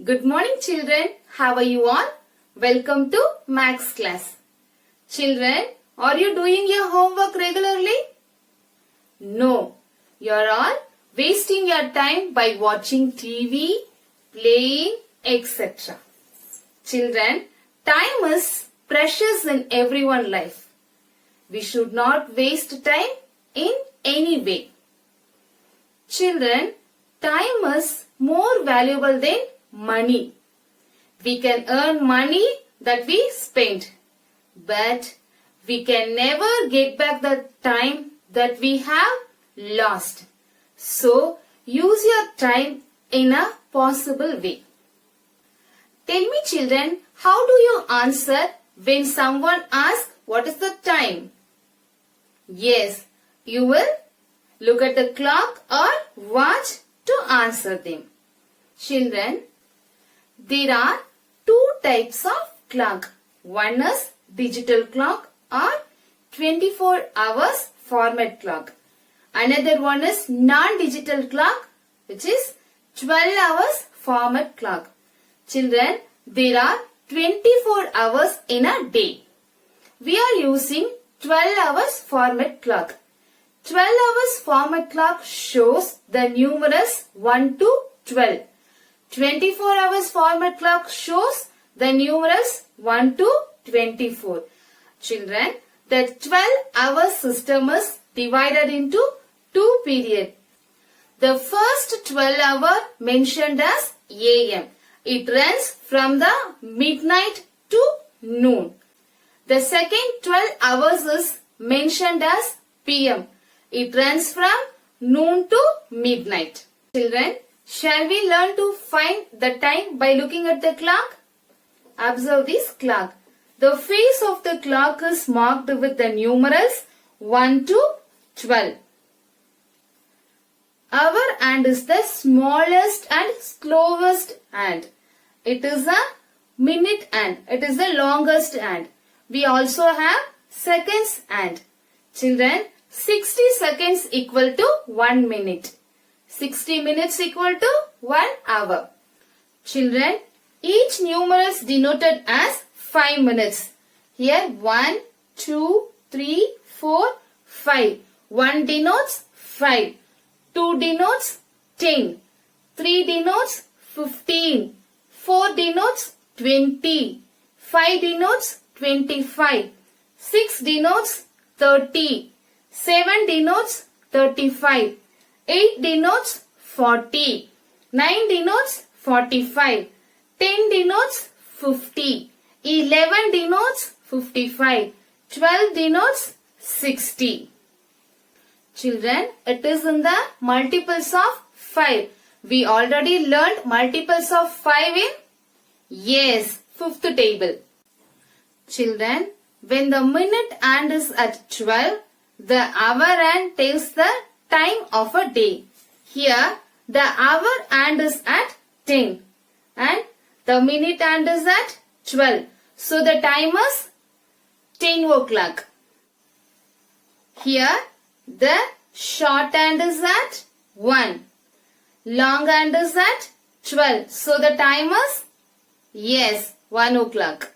Good morning children. How are you all? Welcome to Max class. Children, are you doing your homework regularly? No. You are all wasting your time by watching TV, playing, etc. Children, time is precious in everyone's life. We should not waste time in any way. Children, time is more valuable than money. We can earn money that we spend, but we can never get back the time that we have lost. So, use your time in a possible way. Tell me children, how do you answer when someone asks what is the time? Yes, you will look at the clock or watch to answer them. Children, there are two types of clock. One is digital clock or 24 hours format clock. Another one is non-digital clock, which is 12 hours format clock. Children, there are 24 hours in a day. We are using 12 hours format clock. 12 hours format clock shows the numerals 1 to 12. 24 hours format clock shows the numerals 1 to 24. Children, the 12-hour system is divided into two periods. The first 12 hour mentioned as AM. It runs from the midnight to noon. The second 12 hours is mentioned as PM. It runs from noon to midnight. Children, shall we learn to find the time by looking at the clock? Observe this clock. The face of the clock is marked with the numerals 1 to 12. Our hand is the smallest and slowest hand. It is a minute hand. It is the longest hand. We also have seconds hand. Children, 60 seconds equal to 1 minute. 60 minutes equal to 1 hour. Children, each numeral is denoted as 5 minutes. Here 1, 2, 3, 4, 5. 1 denotes 5. 2 denotes 10. 3 denotes 15. 4 denotes 20. 5 denotes 25. 6 denotes 30. 7 denotes 35. 8 denotes 40. 9 denotes 45. 10 denotes 50. 11 denotes 55. 12 denotes 60. Children, it is in the multiples of 5. We already learned multiples of 5 in? Yes, fifth table. Children, when the minute hand is at 12, the hour hand tells the time of a day. Here, the hour hand is at 10 and the minute hand is at 12. So, the time is 10 o'clock. Here, the short hand is at 1. Long hand is at 12. So, the time is? Yes, 1 o'clock.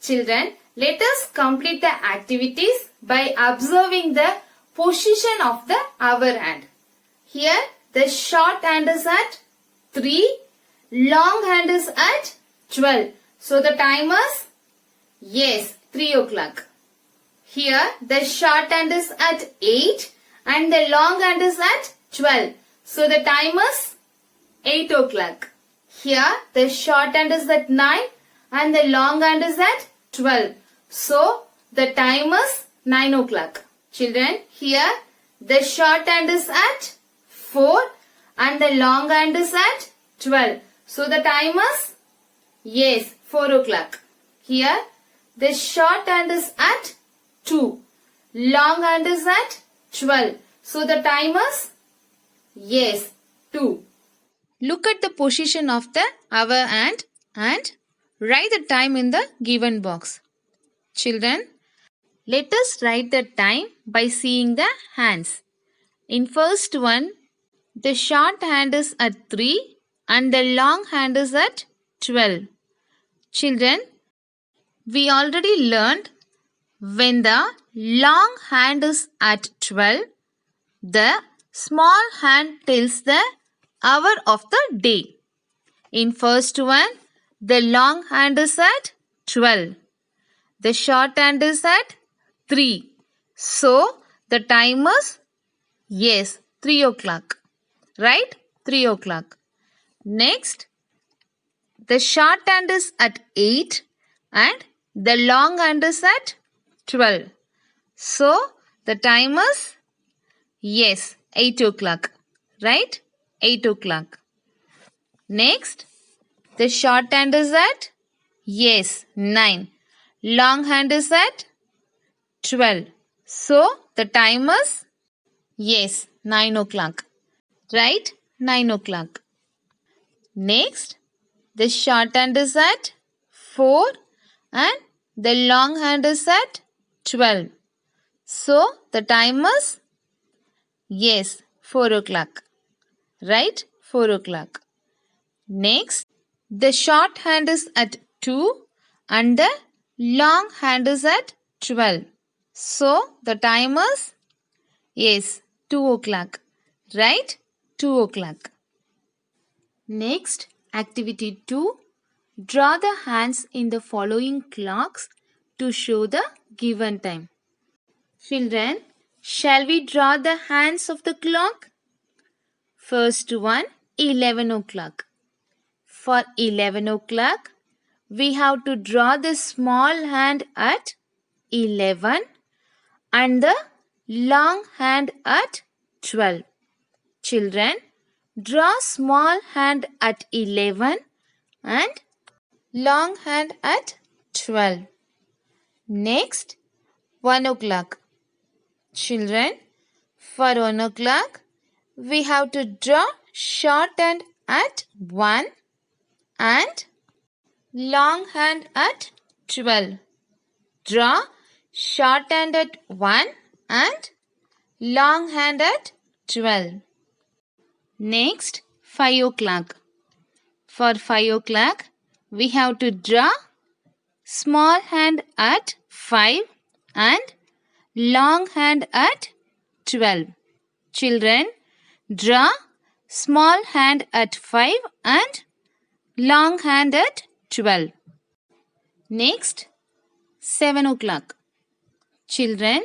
Children, let us complete the activities by observing the position of the hour hand. Here, the short hand is at 3. Long hand is at 12. So, the time is? Yes, 3 o'clock. Here, the short hand is at 8 and the long hand is at 12. So, the time is 8 o'clock. Here, the short hand is at 9 and the long hand is at 12. So, the time is 9 o'clock. Children, here, the short hand is at 4 and the long hand is at 12. So, the time is? Yes, 4 o'clock. Here, the short hand is at 2. Long hand is at 12. So, the time is? Yes, 2. Look at the position of the hour hand and write the time in the given box. Children, let us write the time by seeing the hands. In first one, the short hand is at 3 and the long hand is at 12. Children, we already learned when the long hand is at 12, the small hand tells the hour of the day. In first one, the long hand is at 12. The short hand is at 3. So, the time is, yes, 3 o'clock. Right? 3 o'clock. Next, the short hand is at 8 and the long hand is at 12. So, the time is, yes, 8 o'clock. Right? 8 o'clock. Next, the short hand is at, yes, 9. Long hand is at 12. So, the time is, yes, 9 o'clock. Right? 9 o'clock. Next, the short hand is at 4 and the long hand is at 12. So, the time is, yes, 4 o'clock. Right? 4 o'clock. Next, the short hand is at 2 and the long hand is at 12. So, the time is, yes, 2 o'clock. Right? 2 o'clock. Next, activity 2. Draw the hands in the following clocks to show the given time. Children, shall we draw the hands of the clock? First one, 11 o'clock. For 11 o'clock, we have to draw the small hand at 11 and the long hand at 12. Children, draw small hand at 11 and long hand at 12. Next, 1 o'clock. Children, for 1 o'clock, we have to draw short hand at 1 and long hand at 12. Draw short hand at 1 and long hand at 12. Next, 5 o'clock. For 5 o'clock, we have to draw small hand at 5 and long hand at 12. Children, draw small hand at 5 and long hand at 12. Next, 7 o'clock. Children,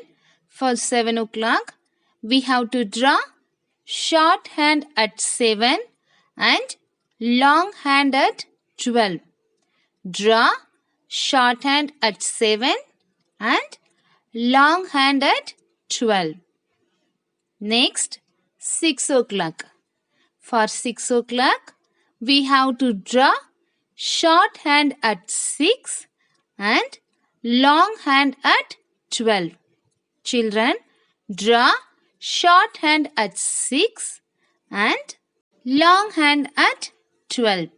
for 7 o'clock, we have to draw short hand at 7 and long hand at 12. Draw short hand at 7 and long hand at 12. Next, 6 o'clock. For 6 o'clock, we have to draw short hand at 6 and long hand at 12. Children, draw short hand at 6 and long hand at 12.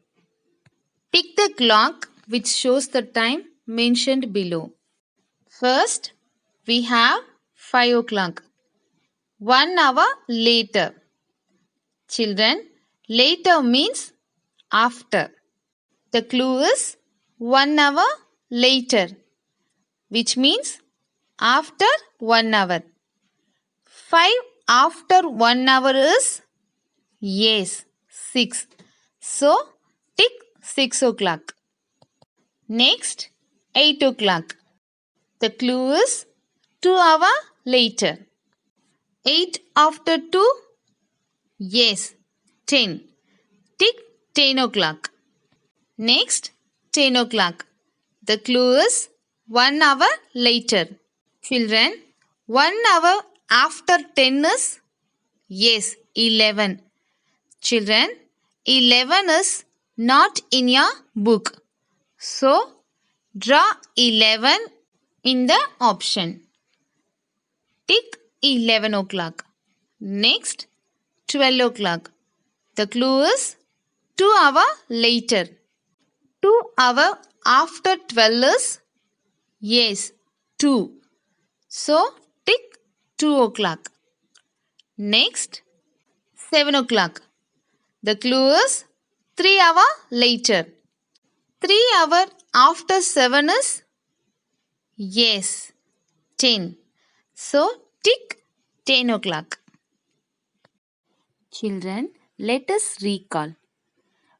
Pick the clock which shows the time mentioned below. First, we have 5 o'clock. 1 hour later. Children, later means after. The clue is 1 hour later, which means after 1 hour. 5 after 1 hour is, yes, 6. So, tick 6 o'clock. Next, 8 o'clock. The clue is 2 hours later. 8 after 2, yes, 10. Tick 10 o'clock. Next, 10 o'clock. The clue is 1 hour later. Children, 1 hour after 10 is, yes, 11. Children, 11 is not in your book. So, draw 11 in the option. Tick 11 o'clock. Next, 12 o'clock. The clue is 2 hours later. 2 hours after 12 is, yes, 2. So, tick 2 o'clock. Next, 7 o'clock. The clue is 3 hours later. 3 hours after 7 is? Yes, 10. So, tick 10 o'clock. Children, let us recall.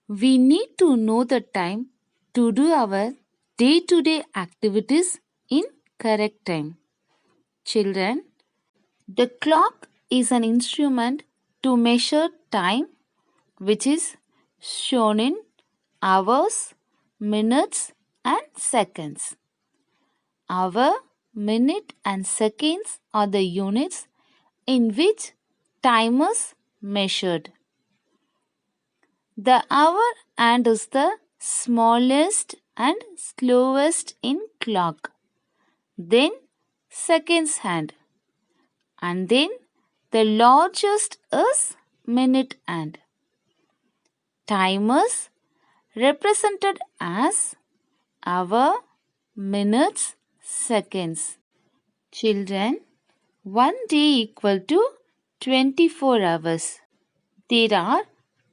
We need to know the time to do our day-to-day activities in correct time. Children, the clock is an instrument to measure time which is shown in hours, minutes and seconds. Hour, minute and seconds are the units in which time is measured. The hour hand is the smallest and slowest in clock. Then seconds hand. And then the largest is minute hand. Time is represented as hour, minutes, seconds. Children, one day equal to 24 hours. There are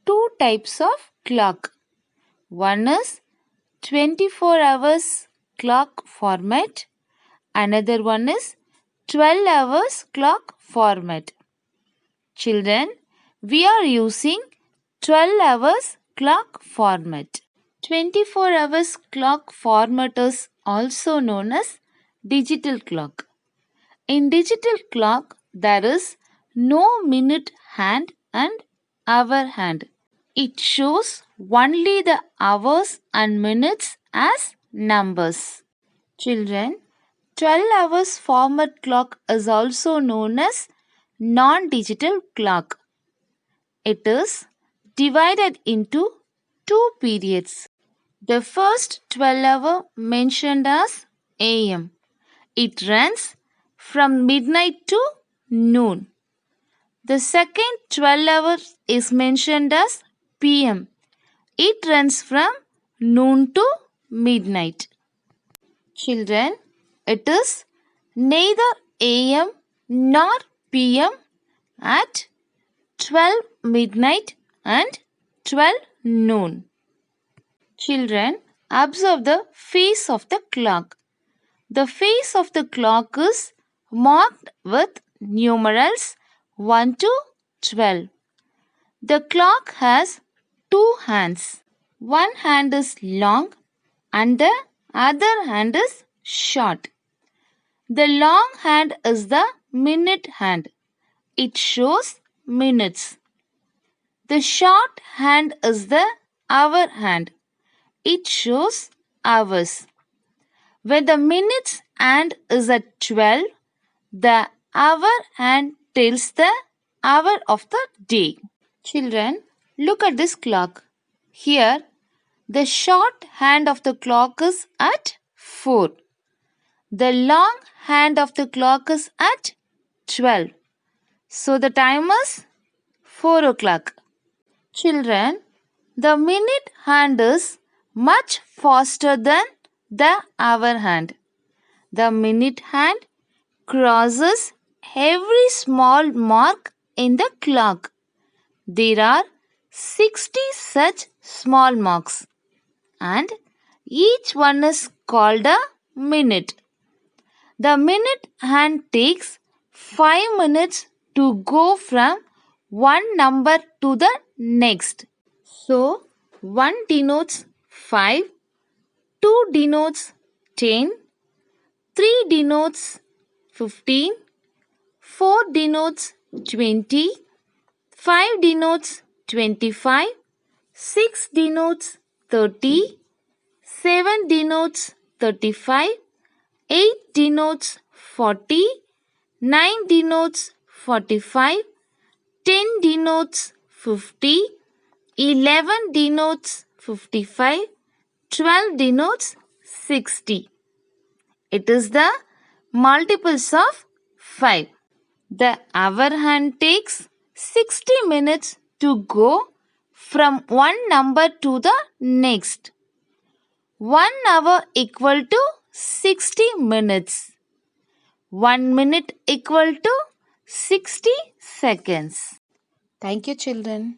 two types of clock. One is 24 hours clock format. Another one is 12 hours clock format. Children, we are using 12 hours clock format. 24 hours clock format is also known as digital clock. In digital clock, there is no minute hand and hour hand. It shows only the hours and minutes as numbers. Children, 12 hours format clock is also known as non-digital clock. It is divided into two periods. The first 12 hour mentioned as AM. It runs from midnight to noon. The second 12 hours is mentioned as PM. It runs from noon to midnight. Children, it is neither AM nor PM at 12 midnight and 12 noon. Children, observe the face of the clock. The face of the clock is marked with numerals 1 to 12. The clock has two hands. One hand is long and the other hand is short. The long hand is the minute hand. It shows minutes. The short hand is the hour hand. It shows hours. When the minutes hand is at 12, the hour hand tells the hour of the day. Children, look at this clock. Here, the short hand of the clock is at 4. The long hand of the clock is at 12. So the time is 4 o'clock. Children, the minute hand is much faster than the hour hand. The minute hand crosses every small mark in the clock. There are 60 such small marks and each one is called a minute. The minute hand takes 5 minutes to go from one number to the next. So, 1 denotes 5, 2 denotes 10, 3 denotes 15, 4 denotes 20, 5 denotes 25, 6 denotes 30, 7 denotes 35, 8 denotes 40, 9 denotes 45, 10 denotes 50, 11 denotes 55, 12 denotes 60. It is the multiples of 5. The hour hand takes 60 minutes to go from one number to the next. 1 hour equal to 60 minutes. 1 minute equal to 60 seconds. Thank you, children.